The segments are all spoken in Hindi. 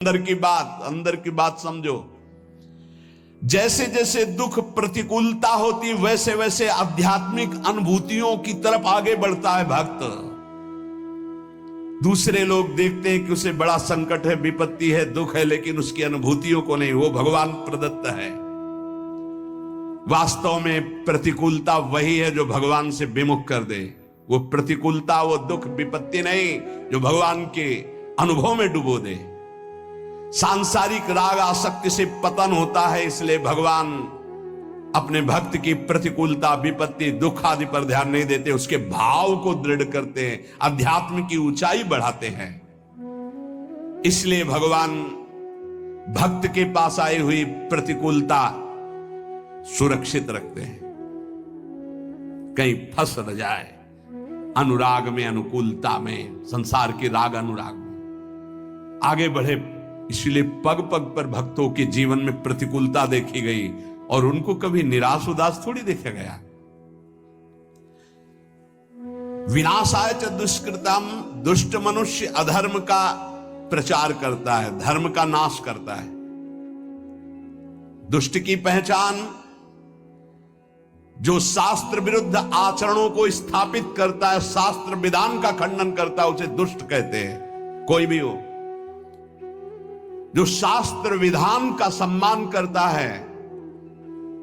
अंदर की बात समझो। जैसे जैसे दुख प्रतिकूलता होती वैसे वैसे आध्यात्मिक अनुभूतियों की तरफ आगे बढ़ता है भक्त। दूसरे लोग देखते हैं कि उसे बड़ा संकट है, विपत्ति है, दुख है, लेकिन उसकी अनुभूतियों को नहीं, वो भगवान प्रदत्त है। वास्तव में प्रतिकूलता वही है जो भगवान से विमुख कर दे। वो प्रतिकूलता, वो दुख, विपत्ति नहीं जो भगवान के अनुभव में डुबो दे। सांसारिक राग आसक्ति से पतन होता है, इसलिए भगवान अपने भक्त की प्रतिकूलता, विपत्ति, दुख आदि पर ध्यान नहीं देते, उसके भाव को दृढ़ करते हैं, अध्यात्म की ऊंचाई बढ़ाते हैं। इसलिए भगवान भक्त के पास आई हुई प्रतिकूलता सुरक्षित रखते हैं, कहीं फंस न जाए अनुराग में, अनुकूलता में, संसार के राग अनुराग में आगे बढ़े। इसलिए पग पग पर भक्तों के जीवन में प्रतिकूलता देखी गई और उनको कभी निराश उदास थोड़ी देखा गया। विनाशाय च दुष्कृतम, दुष्ट मनुष्य अधर्म का प्रचार करता है, धर्म का नाश करता है। दुष्ट की पहचान जो शास्त्र विरुद्ध आचरणों को स्थापित करता है, शास्त्र विधान का खंडन करता है, उसे दुष्ट कहते हैं। कोई भी हो जो शास्त्र विधान का सम्मान करता है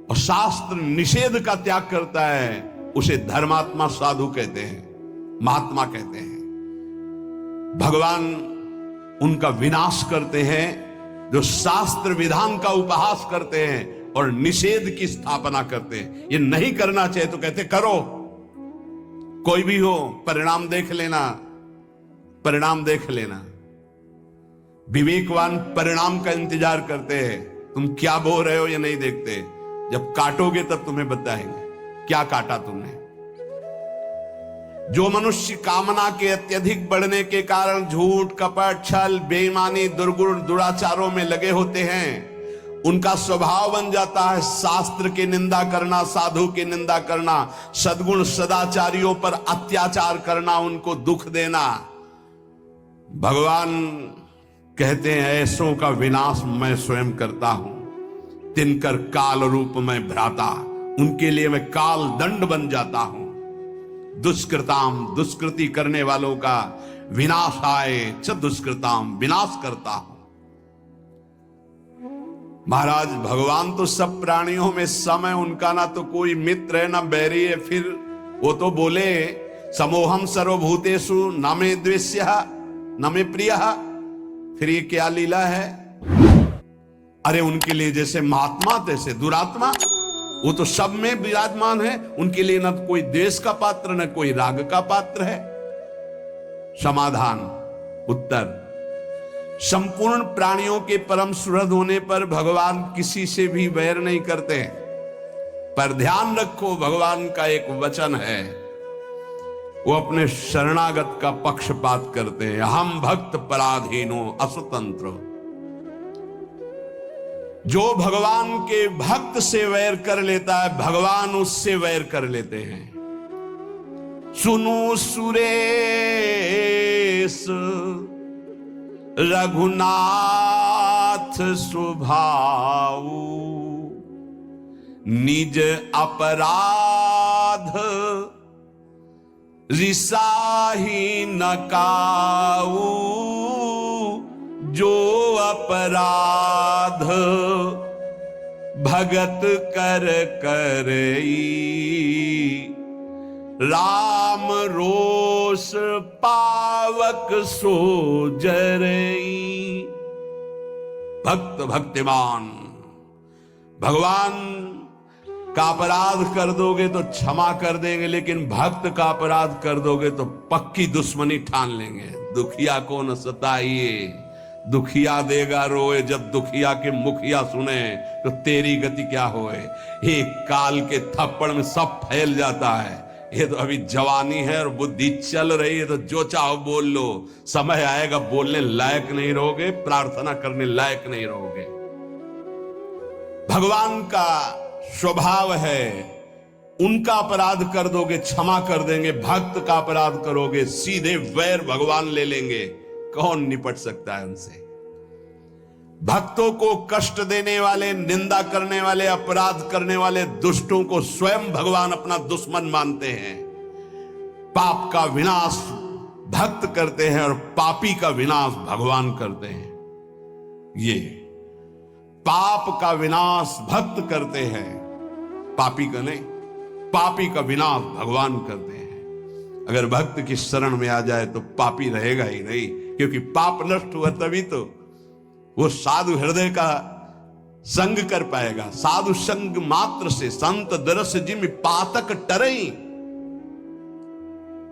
और शास्त्र निषेध का त्याग करता है, उसे धर्मात्मा, साधु कहते हैं, महात्मा कहते हैं। भगवान उनका विनाश करते हैं जो शास्त्र विधान का उपहास करते हैं और निषेध की स्थापना करते हैं। ये नहीं करना चाहिए तो कहते करो, कोई भी हो, परिणाम देख लेना, परिणाम देख लेना। विवेकवान परिणाम का इंतजार करते हैं, तुम क्या बो रहे हो ये नहीं देखते। जब काटोगे तब तुम्हें बताएंगे क्या काटा तुमने। जो मनुष्य कामना के अत्यधिक बढ़ने के कारण झूठ, कपट, छल, बेईमानी, दुर्गुण, दुराचारों में लगे होते हैं, उनका स्वभाव बन जाता है शास्त्र की निंदा करना, साधु की निंदा करना, सद्गुण सदाचारियों पर अत्याचार करना, उनको दुख देना। भगवान कहते हैं ऐसों का विनाश मैं स्वयं करता हूं, तिनकर काल रूप में भ्राता, उनके लिए मैं काल दंड बन जाता हूं। दुष्कृताम, दुष्कृति करने वालों का विनाश आए च दुष्कृताम, विनाश करता हूं। महाराज भगवान तो सब प्राणियों में सम है, उनका ना तो कोई मित्र है ना बैरी है। फिर वो तो बोले समोहम सर्वभूतेषु न मे द्वेष्यः न मे प्रियः। फिर ये क्या लीला है? अरे उनके लिए जैसे महात्मा तैसे दुरात्मा, वो तो सब में विराजमान है, उनके लिए न कोई द्वेष का पात्र न कोई राग का पात्र है। समाधान, उत्तर, संपूर्ण प्राणियों के परम सुहृद होने पर भगवान किसी से भी वैर नहीं करते। पर ध्यान रखो, भगवान का एक वचन है, वो अपने शरणागत का पक्षपात करते हैं। हम भक्त पराधीनो असुतंत्र। जो भगवान के भक्त से वैर कर लेता है, भगवान उससे वैर कर लेते हैं। सुनो सुरेश रघुनाथ स्वभाव, निज अपराध रिसाही न काऊ। जो अपराध भगत कर करई, राम रोष पावक सो जरई। भक्त भक्तिमान, भगवान का अपराध कर दोगे तो क्षमा कर देंगे, लेकिन भक्त का अपराध कर दोगे तो पक्की दुश्मनी ठान लेंगे। दुखिया को न सताइए, दुखिया देगा रोए, जब दुखिया के मुखिया सुने तो तेरी गति क्या होए। एक काल के थप्पड़ में सब फैल जाता है। ये तो अभी जवानी है और बुद्धि चल रही है, तो जो चाहो बोल लो, समय आएगा बोलने लायक नहीं रहोगे, प्रार्थना करने लायक नहीं रहोगे। भगवान का स्वभाव है, उनका अपराध कर दोगे क्षमा कर देंगे, भक्त का अपराध करोगे सीधे वैर भगवान ले लेंगे। कौन निपट सकता है उनसे? भक्तों को कष्ट देने वाले, निंदा करने वाले, अपराध करने वाले दुष्टों को स्वयं भगवान अपना दुश्मन मानते हैं। पाप का विनाश भक्त करते हैं और पापी का विनाश भगवान करते हैं। ये पाप का विनाश भक्त करते हैं, पापी का नहीं। पापी का विनाश भगवान करते हैं। अगर भक्त की शरण में आ जाए तो पापी रहेगा ही नहीं, क्योंकि पाप नष्ट हुआ तभी तो वो साधु हृदय का संग कर पाएगा। साधु संग मात्र से संत दरस जिम पातक टरई।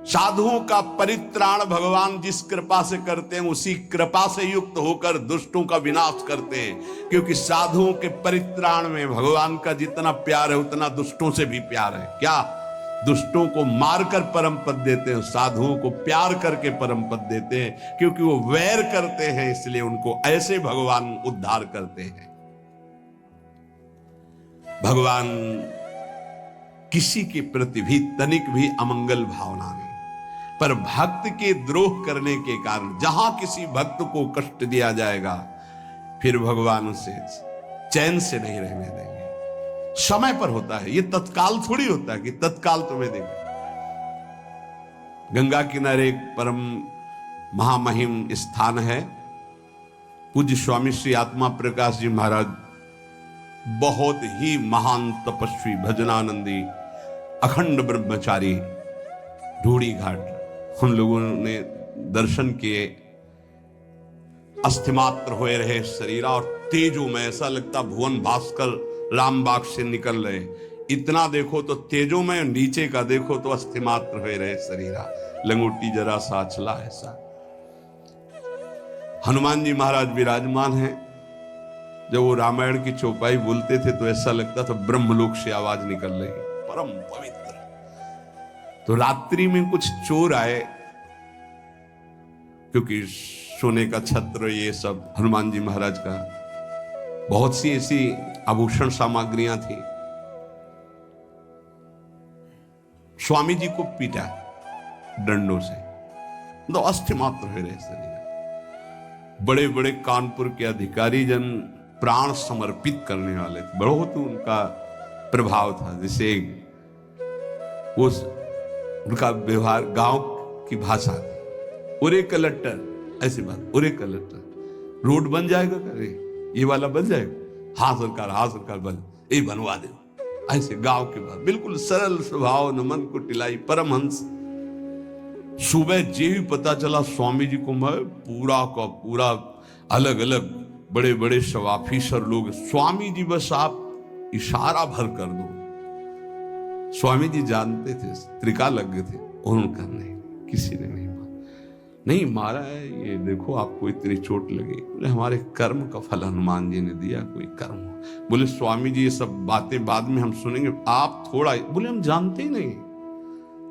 साधुओं का परित्राण भगवान जिस कृपा से करते हैं, उसी कृपा से युक्त होकर दुष्टों का विनाश करते हैं। क्योंकि साधुओं के परित्राण में भगवान का जितना प्यार है उतना दुष्टों से भी प्यार है। क्या? दुष्टों को मारकर परम पद देते हैं, साधुओं को प्यार करके परम पद देते हैं। क्योंकि वो वैर करते हैं, इसलिए उनको ऐसे भगवान उद्धार करते हैं। भगवान किसी के प्रति भी तनिक भी अमंगल भावना नहीं, पर भक्त के द्रोह करने के कारण जहां किसी भक्त को कष्ट दिया जाएगा, फिर भगवान उसे चैन से नहीं रहने देंगे। समय पर होता है, ये तत्काल थोड़ी होता है कि तत्काल तुम्हें देंगे। गंगा किनारे एक परम महामहिम स्थान है, पूज्य स्वामी श्री आत्मा प्रकाश जी महाराज बहुत ही महान तपस्वी, भजनानंदी, अखंड ब्रह्मचारी, ढूढ़ी घाट हम लोगों ने दर्शन किए। अस्थिमात्र हुए रहे शरीर और तेजो में, ऐसा लगता भुवन भास्कर रामबाग से निकल रहे। इतना देखो तो तेजो में, नीचे का देखो तो अस्थिमात्र हुए रहे शरीरा, लंगोटी जरा सा चला ऐसा। हनुमान जी महाराज विराजमान हैं। जब वो रामायण की चौपाई बोलते थे तो ऐसा लगता था ब्रह्मलोक से आवाज निकल रही, परम पवित्र। तो रात्रि में कुछ चोर आए, क्योंकि सोने का छत्र ये सब हनुमान जी महाराज का, बहुत सी ऐसी आभूषण सामग्रियां थी। स्वामी जी को पीटा डंडों से, तो अस्थि मात्र हुए रहे शरीर। बड़े बड़े कानपुर के अधिकारी जन प्राण समर्पित करने वाले थे, बहुत उनका प्रभाव था। जैसे वो उनका व्यवहार गांव की भाषा थी, उरे कलेक्टर, ऐसी बात, उरे कलेक्टर, रोड बन जाएगा, करे ये वाला बन जाएगा, हाँ सरकार बन, ये बनवा दे, ऐसे गांव की बात, बिल्कुल सरल स्वभाव, न मन को टिलाई, परमहंस। सुबह जे ही पता चला स्वामी जी को, मैं पूरा का पूरा अलग अलग बड़े बड़े सब ऑफिसर लोग, स्वामी जी बस आप इशारा भर कर दो। स्वामी जी जानते थे, त्रिका लग गए थे, और उनका नहीं, किसी ने नहीं मारा है। ये देखो आपको इतनी चोट लगी। बोले हमारे कर्म का फल हनुमान जी ने दिया, कोई कर्म। बोले स्वामी जी ये सब बातें बाद में हम सुनेंगे, आप थोड़ा। बोले हम जानते ही नहीं।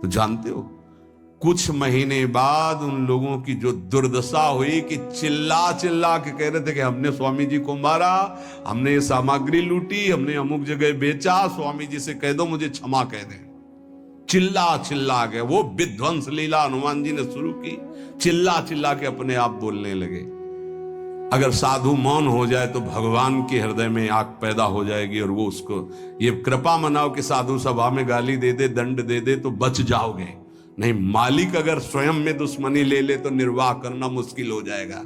तो जानते हो, कुछ महीने बाद उन लोगों की जो दुर्दशा हुई कि चिल्ला चिल्ला के कह रहे थे कि हमने स्वामी जी को मारा, हमने ये सामग्री लूटी, हमने अमुक जगह बेचा, स्वामी जी से कह दो मुझे क्षमा कह दें। चिल्ला चिल्ला के वो विध्वंस लीला हनुमान जी ने शुरू की, चिल्ला चिल्ला के अपने आप बोलने लगे। अगर साधु मौन हो जाए तो भगवान के हृदय में आग पैदा हो जाएगी, और वो उसको ये कृपा मनाओ कि साधु सभा में गाली दे दे, दंड दे दे तो बच जाओगे। नहीं, मालिक अगर स्वयं में दुश्मनी ले ले तो निर्वाह करना मुश्किल हो जाएगा।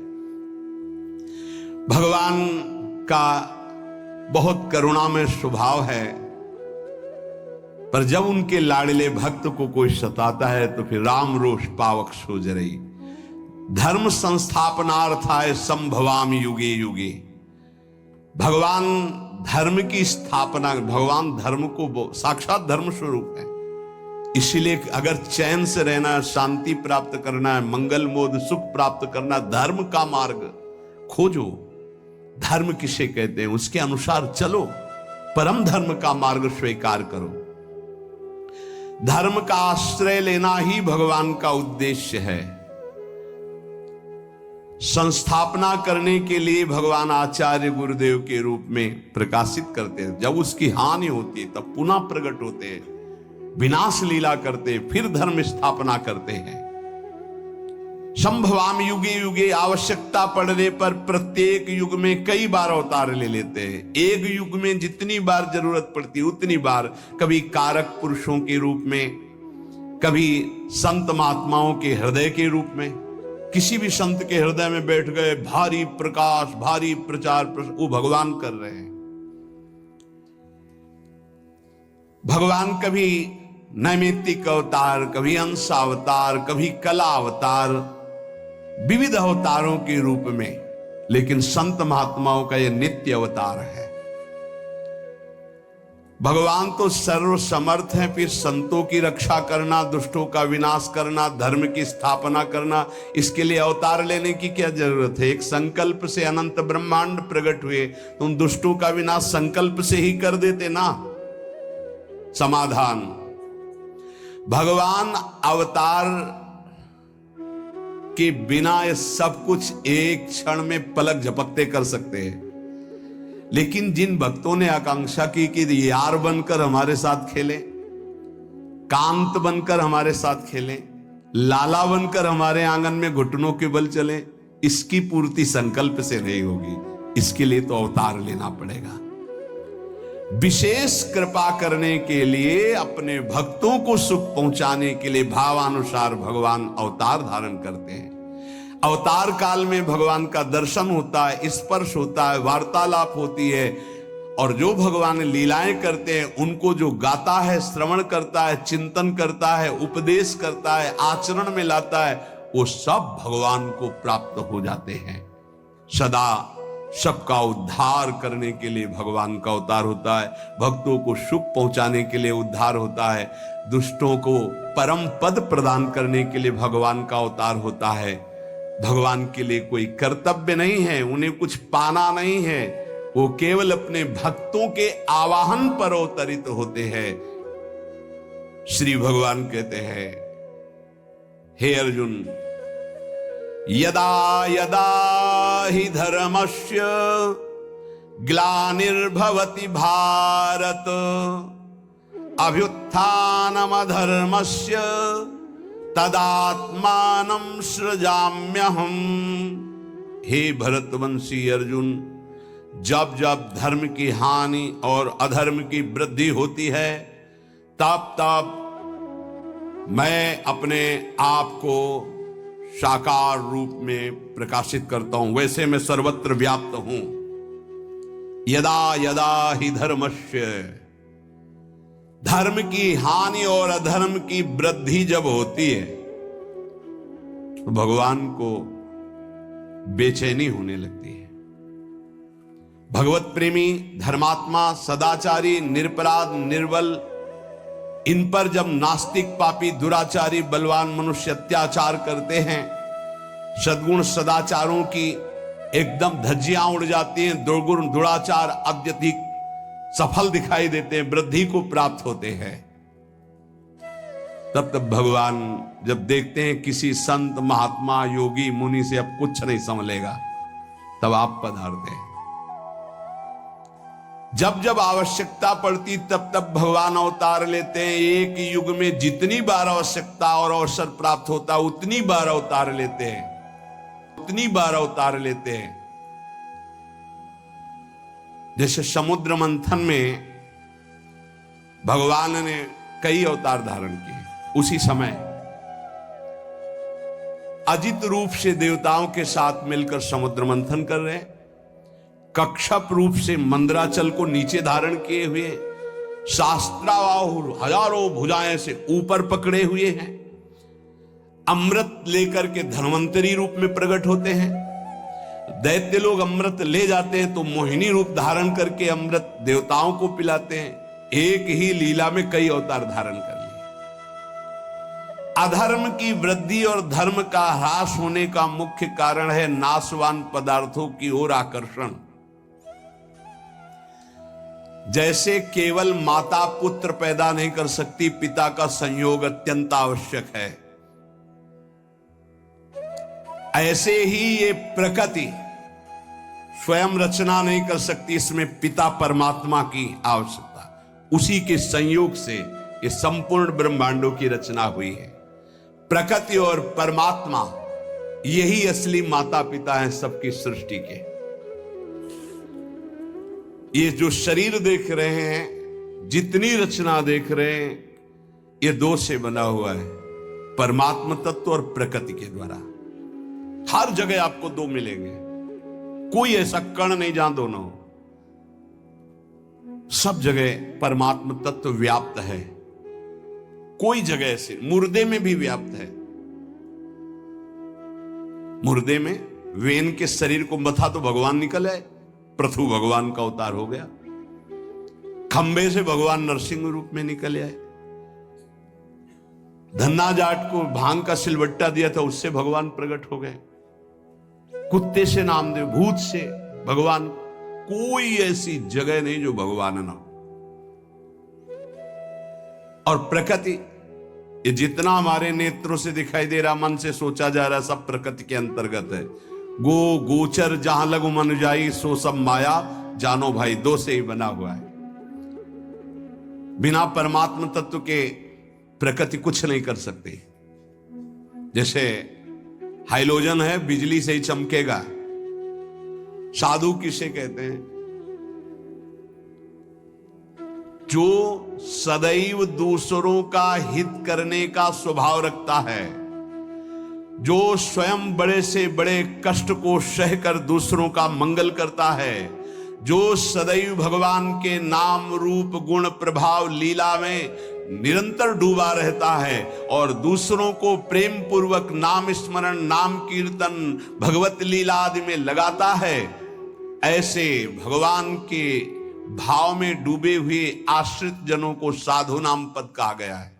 भगवान का बहुत करुणामय स्वभाव है, पर जब उनके लाडले भक्त को कोई सताता है तो फिर राम रोष पावक सो जरई। धर्म संस्थापनार्थाय संभवामि युगे युगे। भगवान धर्म की स्थापना, भगवान धर्म को साक्षात धर्म स्वरूप है। इसीलिए अगर चैन से रहना, शांति प्राप्त करना है, मंगल मोद सुख प्राप्त करना, धर्म का मार्ग खोजो। धर्म किसे कहते हैं, उसके अनुसार चलो। परम धर्म का मार्ग स्वीकार करो। धर्म का आश्रय लेना ही भगवान का उद्देश्य है। संस्थापना करने के लिए भगवान आचार्य गुरुदेव के रूप में प्रकाशित करते हैं। जब उसकी हानि होती है तब पुनः प्रकट होते हैं, विनाश लीला करते हैं, फिर धर्म स्थापना करते हैं। संभवाम युगे युगे, आवश्यकता पड़ने पर प्रत्येक युग में कई बार अवतार ले लेते हैं। एक युग में जितनी बार जरूरत पड़ती उतनी बार, कभी कारक पुरुषों के रूप में, कभी संत महात्माओं के हृदय के रूप में। किसी भी संत के हृदय में बैठ गए, भारी प्रकाश, भारी प्रचार, वो भगवान कर रहे हैं। भगवान कभी नैमित्तिक अवतार, कभी अंश अवतार, कभी कला अवतार, विविध अवतारों के रूप में, लेकिन संत महात्माओं का यह नित्य अवतार है। भगवान तो सर्व समर्थ हैं, फिर संतों की रक्षा करना, दुष्टों का विनाश करना, धर्म की स्थापना करना, इसके लिए अवतार लेने की क्या जरूरत है? एक संकल्प से अनंत ब्रह्मांड प्रकट हुए, तुम दुष्टों का विनाश संकल्प से ही कर देते ना। समाधान, भगवान अवतार के बिना ये सब कुछ एक क्षण में पलक झपकते कर सकते हैं। लेकिन जिन भक्तों ने आकांक्षा की कि यार बनकर हमारे साथ खेले, कांत बनकर हमारे साथ खेले, लाला बनकर हमारे आंगन में घुटनों के बल चले, इसकी पूर्ति संकल्प से नहीं होगी। इसके लिए तो अवतार लेना पड़ेगा। विशेष कृपा करने के लिए, अपने भक्तों को सुख पहुंचाने के लिए भावानुसार भगवान अवतार धारण करते हैं। अवतार काल में भगवान का दर्शन होता है, स्पर्श होता है, वार्तालाप होती है, और जो भगवान लीलाएं करते हैं उनको जो गाता है, श्रवण करता है, चिंतन करता है, उपदेश करता है, आचरण में लाता है, वो सब भगवान को प्राप्त हो जाते हैं। सदा सबका उद्धार करने के लिए भगवान का अवतार होता है, भक्तों को सुख पहुंचाने के लिए उद्धार होता है, दुष्टों को परम पद प्रदान करने के लिए भगवान का अवतार होता है। भगवान के लिए कोई कर्तव्य नहीं है, उन्हें कुछ पाना नहीं है, वो केवल अपने भक्तों के आवाहन पर अवतरित होते हैं। श्री भगवान कहते हैं, हे अर्जुन, यदा यदा हि धर्मस्य ग्लानिर्भवति भारत, अभ्युत्थानमधर्मस्य तदात्मानं सृजाम्यहम्। हे भरतवंशी अर्जुन, जब जब धर्म की हानि और अधर्म की वृद्धि होती है, तब तब मैं अपने आप को साकार रूप में प्रकाशित करता हूं। वैसे मैं सर्वत्र व्याप्त हूं। यदा यदा हि धर्मस्य, धर्म की हानि और अधर्म की वृद्धि जब होती है तो भगवान को बेचैनी होने लगती है। भगवत प्रेमी, धर्मात्मा, सदाचारी, निरपराध, निर्बल, इन पर जब नास्तिक, पापी, दुराचारी, बलवान मनुष्य अत्याचार करते हैं, सद्गुण सदाचारों की एकदम धज्जियां उड़ जाती हैं, दुर्गुण दुराचार अत्यधिक सफल दिखाई देते हैं, वृद्धि को प्राप्त होते हैं, तब तब भगवान जब देखते हैं किसी संत, महात्मा, योगी, मुनि से अब कुछ नहीं संभलेगा, तब आप पधारते हैं। जब जब आवश्यकता पड़ती तब तब भगवान अवतार लेते हैं। एक युग में जितनी बार आवश्यकता और अवसर प्राप्त होता उतनी बार अवतार लेते हैं, उतनी बार अवतार लेते हैं। जैसे समुद्र मंथन में भगवान ने कई अवतार धारण किए, उसी समय अजित रूप से देवताओं के साथ मिलकर समुद्र मंथन कर रहे हैं, कक्षप रूप से मंदराचल को नीचे धारण किए हुए, शास्त्रावाहु हजारों भुजाएं से ऊपर पकड़े हुए हैं, अमृत लेकर के धन्वंतरी रूप में प्रकट होते हैं। दैत्य लोग अमृत ले जाते हैं तो मोहिनी रूप धारण करके अमृत देवताओं को पिलाते हैं। एक ही लीला में कई अवतार धारण कर लिए। अधर्म की वृद्धि और धर्म का ह्रास होने का मुख्य कारण है नाशवान पदार्थों की ओर आकर्षण। जैसे केवल माता पुत्र पैदा नहीं कर सकती, पिता का संयोग अत्यंत आवश्यक है, ऐसे ही ये प्रकृति स्वयं रचना नहीं कर सकती, इसमें पिता परमात्मा की आवश्यकता, उसी के संयोग से ये संपूर्ण ब्रह्मांडों की रचना हुई है। प्रकृति और परमात्मा यही असली माता पिता हैं सबकी सृष्टि के। ये जो शरीर देख रहे हैं, जितनी रचना देख रहे हैं, ये दो से बना हुआ है, परमात्मा तत्व और प्रकृति के द्वारा। हर जगह आपको दो मिलेंगे, कोई ऐसा कण नहीं जहां दोनों हो। सब जगह परमात्मा तत्व व्याप्त है, कोई जगह ऐसे, मुर्दे में भी व्याप्त है। मुर्दे में वेन के शरीर को मथा तो भगवान निकल आए, पृथु भगवान का अवतार हो गया। खंबे से भगवान नरसिंह रूप में निकल आए। धन्ना जाट को भांग का सिलवट्टा दिया था, उससे भगवान प्रकट हो गए। कुत्ते से नामदेव, भूत से भगवान। कोई ऐसी जगह नहीं जो भगवान ना हो। और प्रकृति, ये जितना हमारे नेत्रों से दिखाई दे रहा, मन से सोचा जा रहा, सब प्रकृति के अंतर्गत है। गो गोचर जहां लगु मन जाई, सो सब माया जानो भाई, दो से ही बना हुआ है। बिना परमात्मा तत्व के प्रकृति कुछ नहीं कर सकती। जैसे हाइलोजन है, बिजली से ही चमकेगा। साधु किसे कहते हैं? जो सदैव दूसरों का हित करने का स्वभाव रखता है, जो स्वयं बड़े से बड़े कष्ट को सहकर दूसरों का मंगल करता है, जो सदैव भगवान के नाम रूप गुण प्रभाव लीला में निरंतर डूबा रहता है और दूसरों को प्रेम पूर्वक नाम स्मरण, नाम कीर्तन, भगवत लीला आदि में लगाता है, ऐसे भगवान के भाव में डूबे हुए आश्रित जनों को साधु नाम पद कहा गया है।